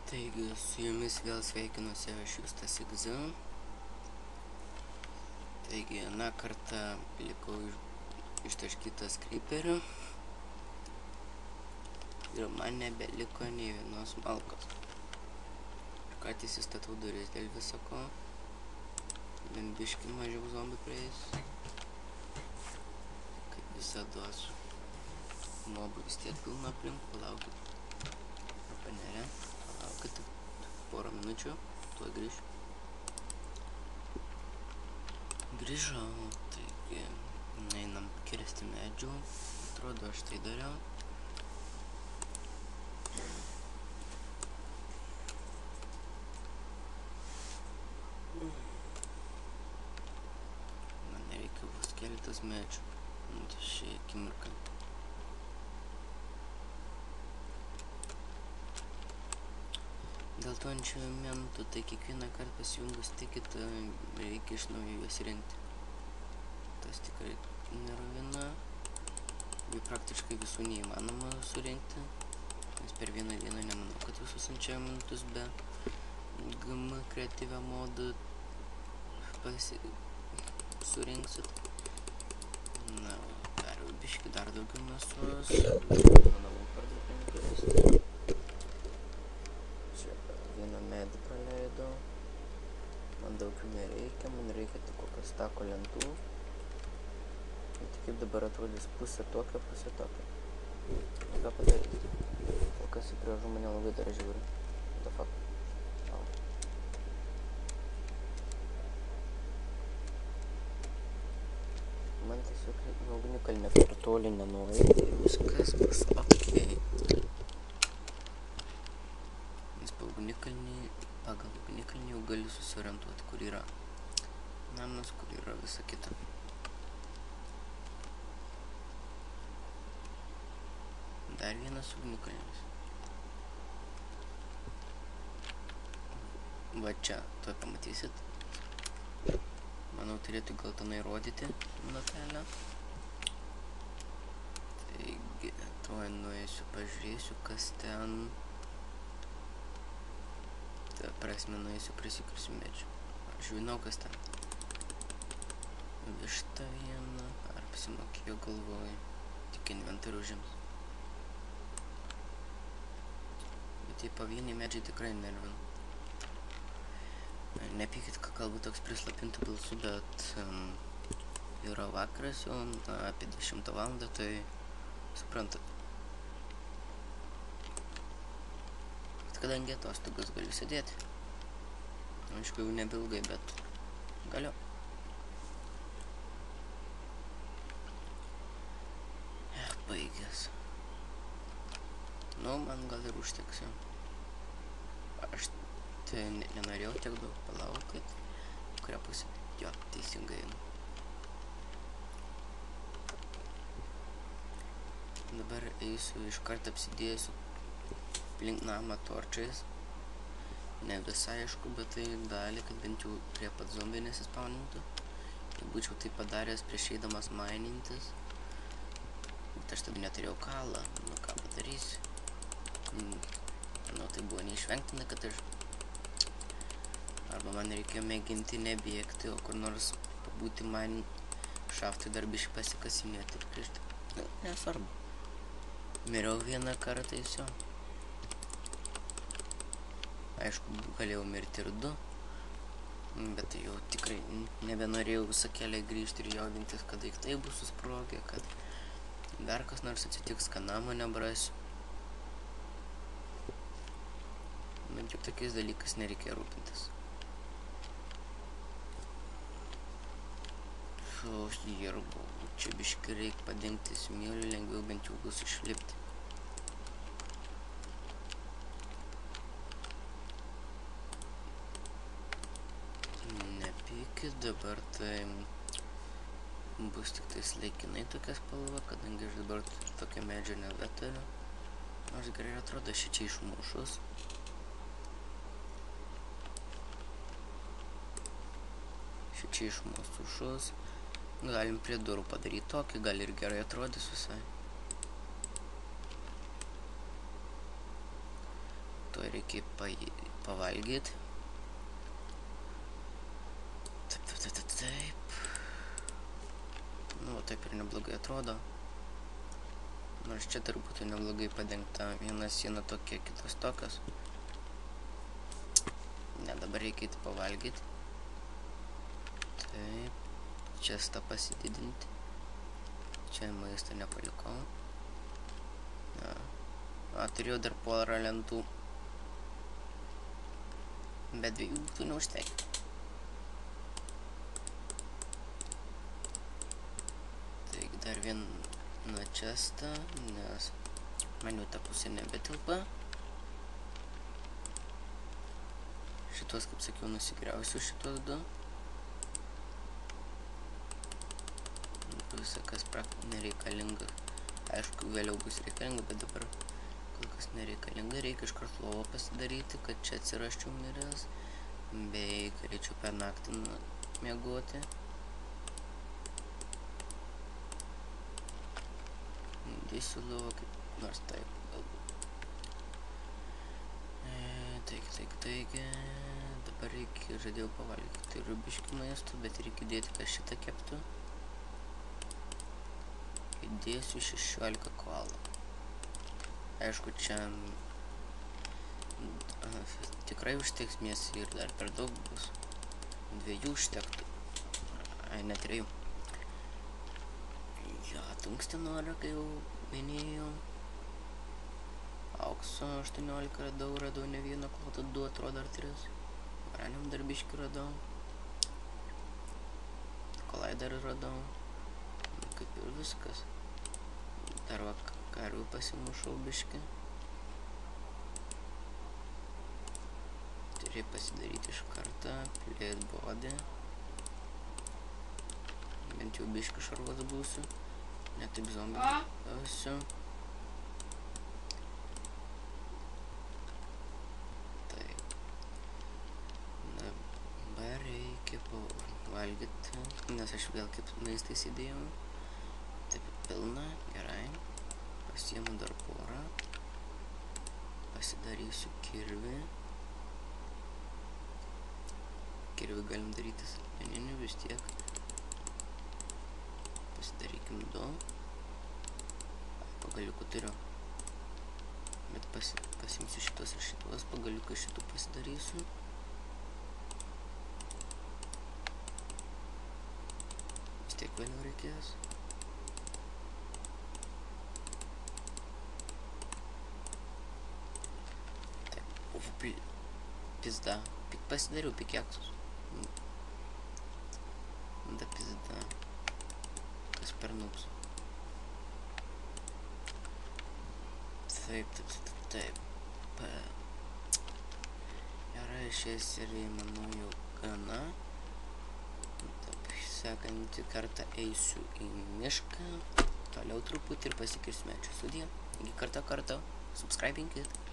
Taigi, su jumis vėl sveikinuosi aš Justas Igza. Taigi, aną kartą likau ištaškytas kryperiu ir man nebeliko nei vienos malkos. Ką įsistatau duris dėl visako, bent biškį mažiau zombių praeis. Kaip visados, mobų vis tiek pilna aplink, palaukit. Arba nėra, palaukit porą minučių, tuoj grįšiu. Grįžau, taigi einam kirsti medžių, atrodo aš tai dariau. Man nereikia vos keletas medžių, šią akimirką. Dėl to enčantmentų, tai kiekvieną kartą pasijungus tikitą reikia iš naujo juos rinkti. Tas tikrai nėra viena. Jų praktiškai visų neįmanoma surinkti, nes per vieną dieną nemanau, kad visus enčantmentus be GM kreatyvę modą surinksit. Na, dar biškį dar daugiau mėsos. Manau, parduotuvėje. Vieną medį praleidau, man daug jų nereikia, man reikia tik kokios stako lentų. Ir tik kaip dabar atrodys pusė tokia, pusė tokia. Ką padaryti? Kol kas į priešų mane labai dar žiūri. What the fuck? Au. Man tiesiog nuo ugnikalnio per toli nenueiti, viskas bus okei. Pagal ugnikalnį jau gali susiorientuoti, kur yra namas, kur yra visa kita. Dar vienas ugnikalnis. Va čia, tuoj pamatysit. Manau, turėtų geltonai rodyti nuotelę. Taigi, tuoj nueisiu, pažiūrėsiu, kas ten. Ta prasme, nueisiu, prisikirsiu medžių. Aš žinau, kas ten. Višta viena, ar apsimokėjo galvoj, tik inventorių užims. Bet tie pavieniai medžiai tikrai nervina. Nepykit, kad galbūt toks prislapintų balsų, bet yra vakaras jau apie 10 valandą, tai suprantat. Kadangi atostogas galiu sėdėti. Aišku, jau nebeilgai, bet galiu. Baigęs. Nu, man gal ir užteks jau. Aš tai nenorėjau tiek daug, palaukit. Kurią pusę? Jo, teisingai einu. Dabar eisiu iš karto apsidėsiu link namą torčiais. Ne visai aišku, bet tai dalį, kad bent jau prie pat zombiai nesispaunintų. Jei būčiau tai padaręs prieš eidamas mainintis, bet aš tada neturėjau kalą. Nu ką padarysiu? Nu tai buvo neišvengtina, kad aš arba man reikėjo mėginti nebėgti, o kur nors pabūti man šaftui dar biškį pasikasinėti prieš tai. Nesvarbu. Miriau vieną kartą įsio. Aišku, galėjau mirti ir 2, bet jau tikrai nebenorėjau visą kelią grįžti ir jaudintis, kad daiktai bus susprogę, kad dar kas nors atsitiks, kad namo nebrasiu. Bet juk tokiais dalykais nereikia rūpintis. Dirbu, čia biškį reikia padengti smėliu, lengviau bent jau bus išlipti. Dabar tai bus tik tais laikinai tokia spalva, kadangi aš dabar tokią medžią nebeturiu. Nors gerai atrodo šičia išmušus. Šičia išmušus. Galim prie durų padaryti tokį, gal ir gerai atrodys visai. To reikia pavalgyti. Taip. Nu, taip ir neblogai atrodo. Nors čia dar būtų neblogai padengta viena siena tokia, kitas tokios. Ne, dabar reikėtų pavalgyti. Taip. Čia stą pasididinti. Čia maistą nepalikau. Turėjau dar porą lentų. Bet 2 būtų neužteikia. Taigi dar vieną čestą, nes man jau ta pusė nebetilpa. Šitos, kaip sakiau, nusigriausiu šitos 2. Visa kas nereikalinga. Aišku, vėliau bus reikalinga, bet dabar kol kas nereikalinga. Reikia iškart lovą pasidaryti, kad čia atsiraščiau miręs, bei galėčiau per naktį miegoti. Dėsiu lovą kaip nors taip, galbūt. Taigi, dabar reikia, žadėjau pavalgyti rubiškių maistų, bet reikia dėti, kad šitą keptų. Įdėsiu 16 koalų. Aišku, čia tikrai užteks mėsai ir dar per daug bus. 2 užtektų. Ai, ne 3. Jo, tungsteno kai jau minėjau. Aukso 18 radau ne vieną klotą, 2 atrodo ar 3. Uranium dar biškį radau. Kolai dar radau. Kaip ir viskas. Dar va karvių pasimušau biškį. Turi pasidaryti iš kartą. Plėt bodį. Bent jau biškį šarvas būsiu. Ne taip zombį būsiu. Taip. Dabar reikia pavalgyti, nes aš vėl kaip maistą įsidėjau. Taip pilna, gerai. Pasiemu dar porą. Pasidarysiu kirvį. Kirvį galim daryti akmeniniu vis tiek. Pasidarykim 2. Pagaliukų turiu. Bet pasimsiu šitos ir šitos. Pagaliuką šitų pasidarysiu. Vis tiek vėliau reikės. Pizda. Pasidariau pikeksus. Da pizda. Kas per nups. Taip. Gerai, šią seriją manau jau gana. Taip, sekantį kartą eisiu į mišką. Toliau truputį ir pasikirsime čia sudie. Iki kartą. Subscribinkit.